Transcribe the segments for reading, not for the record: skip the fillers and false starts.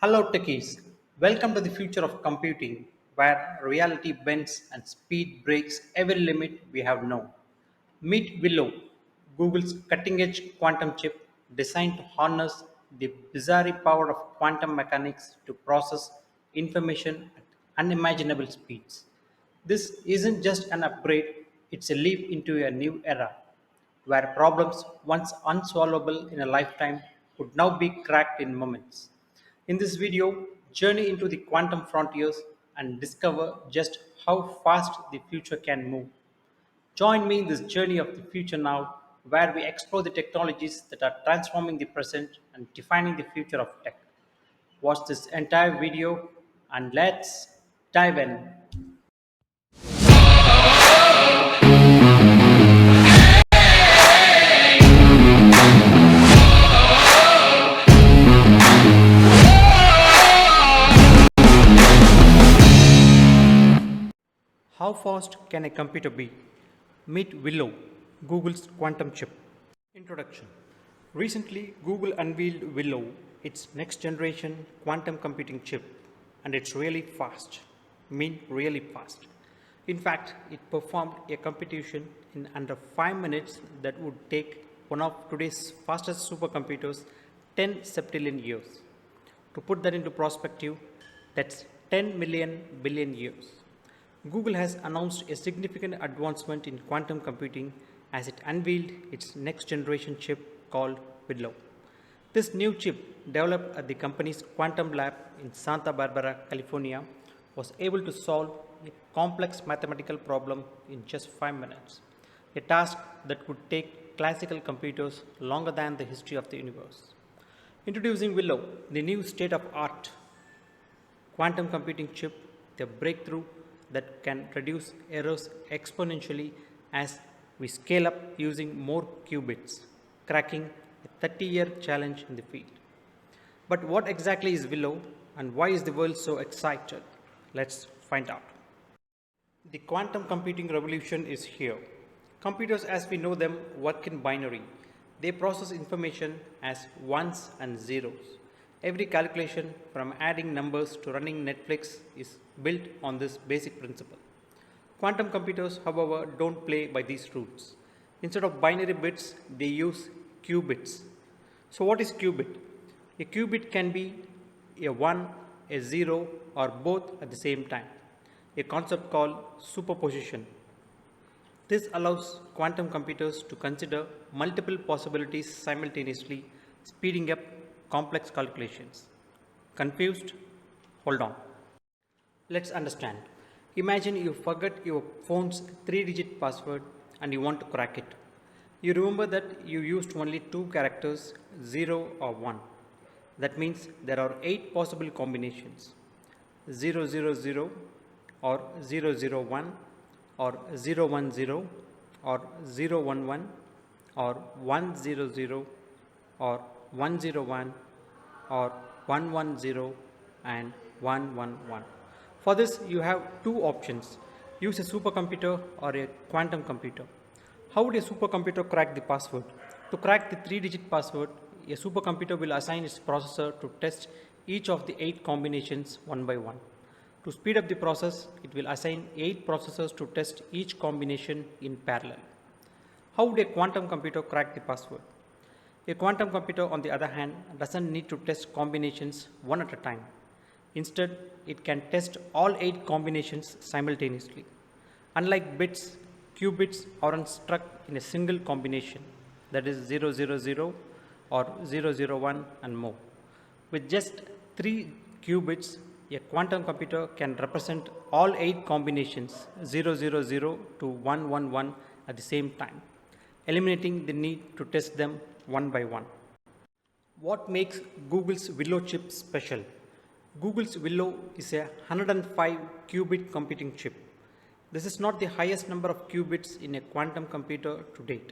Hello, techies. Welcome to the future of computing, where reality bends and speed breaks every limit we have known. Meet Willow, Google's cutting edge quantum chip designed to harness the bizarre power of quantum mechanics to process information at unimaginable speeds. This isn't just an upgrade, it's a leap into a new era where problems once unsolvable in a lifetime could now be cracked in moments. In this video, journey into the quantum frontiers and discover just how fast the future can move. Join me in this journey of the future now, where we explore the technologies that are transforming the present and defining the future of tech. Watch this entire video and let's dive in. How fast can a computer be? Meet Willow, Google's quantum chip. Introduction. Recently, Google unveiled Willow, its next generation quantum computing chip, and it's really fast. Really fast. In fact, it performed a computation in under 5 minutes that would take one of today's fastest supercomputers 10 septillion years. To put that into perspective, that's 10 million billion years. Google has announced a significant advancement in quantum computing as it unveiled its next generation chip called Willow. This new chip, developed at the company's quantum lab in Santa Barbara, California, was able to solve a complex mathematical problem in just 5 minutes, a task that would take classical computers longer than the history of the universe. Introducing Willow, the new state of art quantum computing chip, the breakthrough that can reduce errors exponentially as we scale up using more qubits, cracking a 30-year challenge in the field. But what exactly is Willow and why is the world so excited? Let's find out. The quantum computing revolution is here. Computers as we know them work in binary. They process information as ones and zeros. Every calculation from adding numbers to running Netflix is built on this basic principle. Quantum computers, however, don't play by these rules. Instead of binary bits, they use qubits. So what is qubit? A qubit can be a 1, a 0 or both at the same time, a concept called superposition. This allows quantum computers to consider multiple possibilities simultaneously, speeding up complex calculations. Confused? Hold on. Let's understand. Imagine you forget your phone's 3-digit password and you want to crack it. You remember that you used only 2 characters, 0 or 1. That means there are 8 possible combinations: 000 or 001 or 010 or 011 or 100 or 101 or 110 and 111. For this, you have two options: use a supercomputer or a quantum computer. How would a supercomputer crack the password? To crack the 3-digit password, a supercomputer will assign its processor to test each of the 8 combinations one by one. To speed up the process, it will assign 8 processors to test each combination in parallel. How would a quantum computer crack the password? A quantum computer, on the other hand, doesn't need to test combinations one at a time. Instead, it can test all 8 combinations simultaneously. Unlike bits, qubits aren't stuck in a single combination, that is 000 or 001 and more. With just 3 qubits, a quantum computer can represent all 8 combinations 000 to 111 at the same time, eliminating the need to test them one by one. What makes Google's Willow chip special? Google's Willow is a 105 qubit computing chip. This is not the highest number of qubits in a quantum computer to date.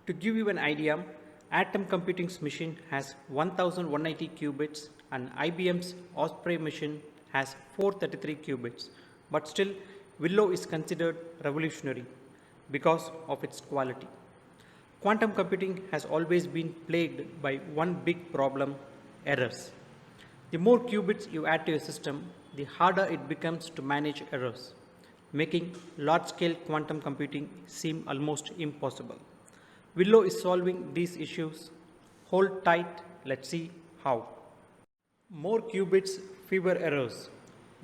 To give you an idea, Atom Computing's machine has 1180 qubits and IBM's Osprey machine has 433 qubits. But still, Willow is considered revolutionary because of its quality. Quantum computing has always been plagued by one big problem: errors. The more qubits you add to your system, the harder it becomes to manage errors, making large-scale quantum computing seem almost impossible. Willow is solving these issues. Hold tight, let's see how. More qubits, fewer errors.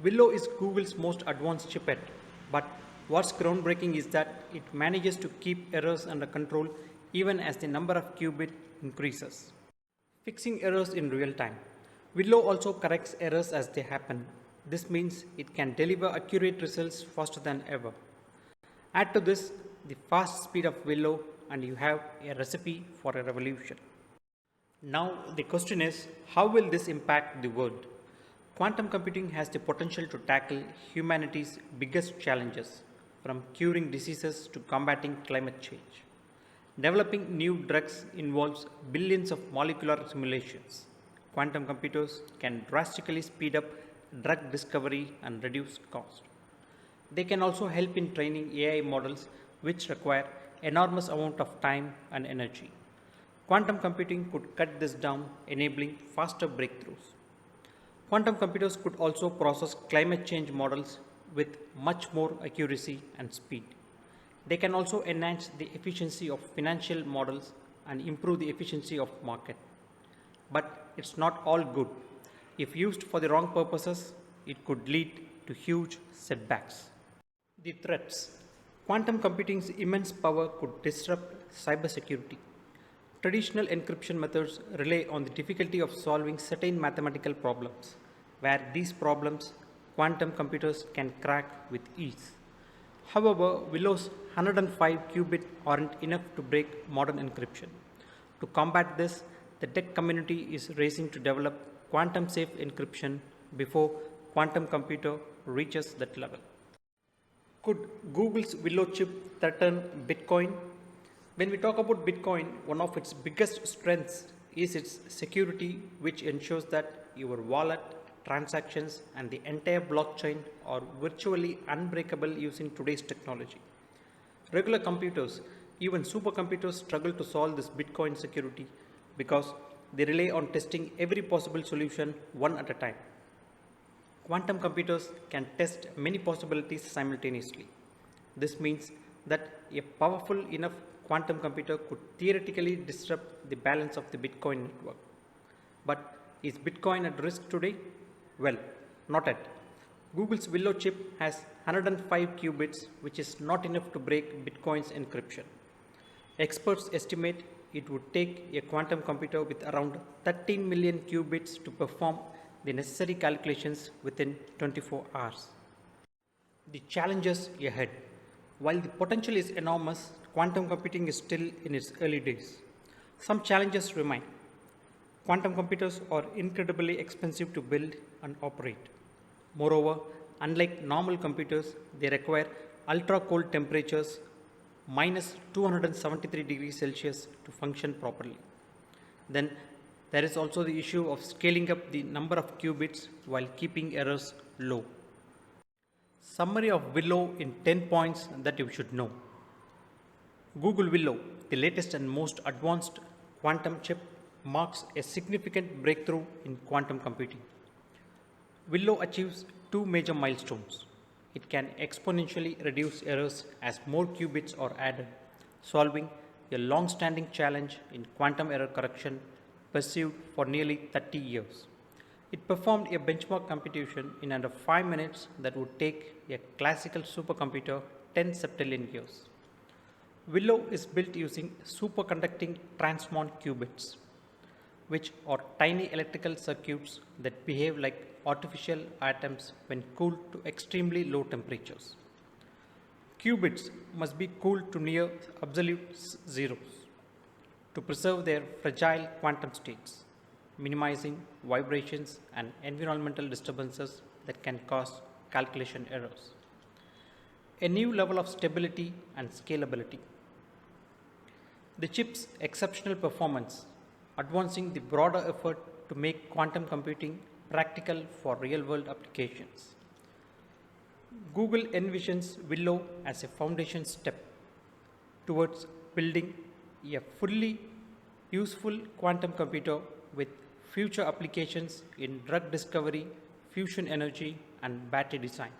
Willow is Google's most advanced chiplet, but what's groundbreaking is that it manages to keep errors under control even as the number of qubits increases. Fixing errors in real time. Willow also corrects errors as they happen. This means it can deliver accurate results faster than ever. Add to this the fast speed of Willow and you have a recipe for a revolution. Now the question is, how will this impact the world? Quantum computing has the potential to tackle humanity's biggest challenges, from curing diseases to combating climate change. Developing new drugs involves billions of molecular simulations. Quantum computers can drastically speed up drug discovery and reduce cost. They can also help in training AI models which require enormous amount of time and energy. Quantum computing could cut this down, enabling faster breakthroughs. Quantum computers could also process climate change models with much more accuracy and speed. They can also enhance the efficiency of financial models and improve the efficiency of market. But it's not all good. If used for the wrong purposes, it could lead to huge setbacks. The threats. Quantum computing's immense power could disrupt cybersecurity. Traditional encryption methods rely on the difficulty of solving certain mathematical problems, where these problems quantum computers can crack with ease. However, Willow's 105 qubit aren't enough to break modern encryption. To combat this, the tech community is racing to develop quantum safe encryption before quantum computer reaches that level. Could Google's Willow chip threaten Bitcoin? When we talk about Bitcoin, one of its biggest strengths is its security, which ensures that your wallet, transactions, and the entire blockchain are virtually unbreakable using today's technology. Regular computers, even supercomputers, struggle to solve this Bitcoin security because they rely on testing every possible solution one at a time. Quantum computers can test many possibilities simultaneously. This means that a powerful enough quantum computer could theoretically disrupt the balance of the Bitcoin network. But is Bitcoin at risk today? Well, not yet. Google's Willow chip has 105 qubits, which is not enough to break Bitcoin's encryption. Experts estimate it would take a quantum computer with around 13 million qubits to perform the necessary calculations within 24 hours. The challenges ahead. While the potential is enormous, quantum computing is still in its early days. Some challenges remain. Quantum computers are incredibly expensive to build and operate. Moreover, unlike normal computers, they require ultra-cold temperatures minus 273 degrees Celsius to function properly. Then there is also the issue of scaling up the number of qubits while keeping errors low. Summary of Willow in 10 points that you should know. Google Willow, the latest and most advanced quantum chip, marks a significant breakthrough in quantum computing. Willow achieves two major milestones. It can exponentially reduce errors as more qubits are added, solving a long-standing challenge in quantum error correction pursued for nearly 30 years. It performed a benchmark computation in under 5 minutes that would take a classical supercomputer 10 septillion years. Willow is built using superconducting transmon qubits, which are tiny electrical circuits that behave like artificial atoms when cooled to extremely low temperatures. Qubits must be cooled to near absolute zeros to preserve their fragile quantum states, minimizing vibrations and environmental disturbances that can cause calculation errors. A new level of stability and scalability. The chip's exceptional performance, advancing the broader effort to make quantum computing practical for real-world applications. Google envisions Willow as a foundation step towards building a fully useful quantum computer with future applications in drug discovery, fusion energy, and battery design.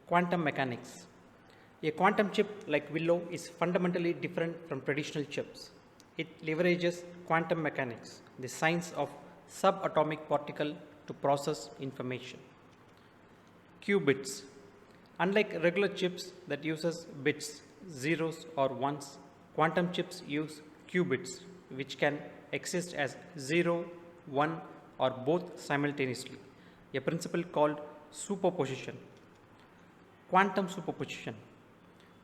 Quantum mechanics. A quantum chip like Willow is fundamentally different from traditional chips. It leverages quantum mechanics, the science of subatomic particle, to process information. Qubits. Unlike regular chips that uses bits, zeros or ones, quantum chips use qubits, which can exist as 0, 1 or both simultaneously, a principle called superposition. Quantum superposition,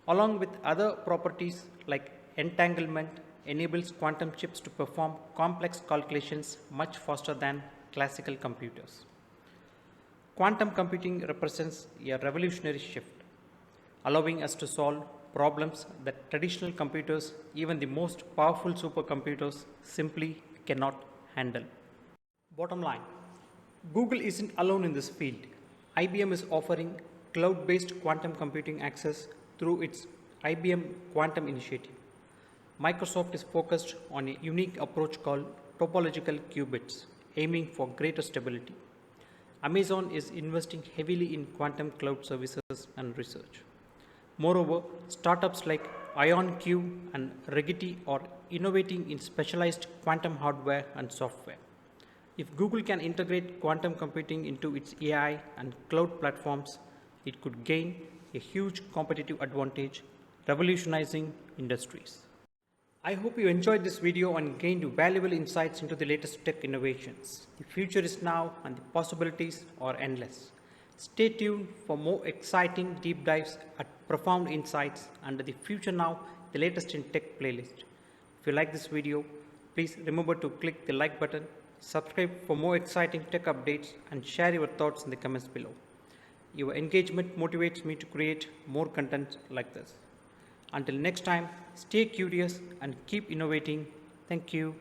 along with other properties like entanglement, enables quantum chips to perform complex calculations much faster than classical computers. Quantum computing represents a revolutionary shift, allowing us to solve problems that traditional computers, even the most powerful supercomputers, simply cannot handle. Bottom line, Google isn't alone in this field. IBM is offering cloud-based quantum computing access through its IBM Quantum Initiative. Microsoft is focused on a unique approach called topological qubits, aiming for greater stability. Amazon is investing heavily in quantum cloud services and research. Moreover, startups like IonQ and Regity are innovating in specialized quantum hardware and software. If Google can integrate quantum computing into its AI and cloud platforms, it could gain a huge competitive advantage, revolutionizing industries. I hope you enjoyed this video and gained valuable insights into the latest tech innovations. The future is now and the possibilities are endless. Stay tuned for more exciting deep dives at profound insights under the Future Now, the latest in tech playlist. If you like this video, please remember to click the like button, subscribe for more exciting tech updates, and share your thoughts in the comments below. Your engagement motivates me to create more content like this. Until next time, stay curious and keep innovating. Thank you.